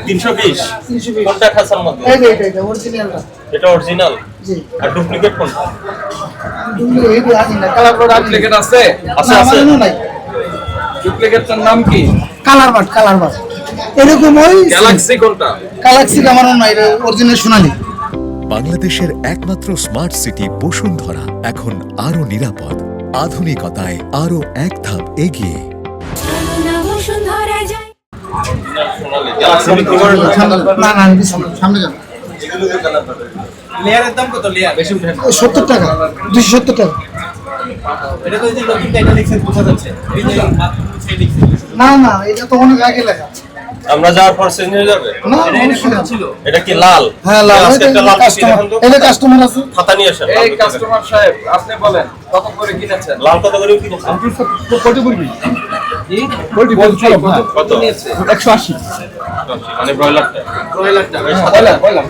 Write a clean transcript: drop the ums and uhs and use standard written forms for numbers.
320 320 কোনটা খাসার মধ্যে? এটা অরিজিনালটা। এটা অরিজিনাল। জি। আর ডুপ্লিকেট কোনটা? ডুপ্লিকেট আছে না, কালার কোড ডুপ্লিকেট আছে? আছে না, আছে। আমারও নাই। ডুপ্লিকেটটার নাম কি? কালার বাট এরকম ওই গ্যালাক্সি কোনটা? গ্যালাক্সি আমারও নাই, এটা অরিজিনাল সোনালী। বাংলাদেশের একমাত্র স্মার্ট সিটি বসুন্ধরা এখন আরো নিরাপদ, আধুনিকতায় আরো এক ধাপ এগিয়ে। সোনালী গ্যালাক্সি বিক্রি করেন না? না না, সামনে যান। লেয়ারের দাম কত? লেয়ার বেশি উঠে না। 70 টাকা, 270 টাকা। এটা তো এই যে নতুন টাইটেল লিখছেন বোঝা যাচ্ছে। এই যে সেই লিখছেন। না না, এটা তো অনেক আগে লেখা। আমরা যাওয়ার পর চেঞ্জ হয়ে যাবে। না, এটা অবশ্যই না। ছিল। এটা কি লাল? হ্যাঁ, লাল। আজকে একটা লাল কাস্টমার, দেখুন তো। এটা কাস্টমার আছে। খাতা নিয়ে আসেন। এই কাস্টমার সাহেব আপনি বলেন কত করে কিনেছেন? লাল কত করে কিনেছেন? কত পড়বি? কি? কত? নিয়েছে 180। মানে ব্রয়লারটা। ব্রয়লারটা। বললাম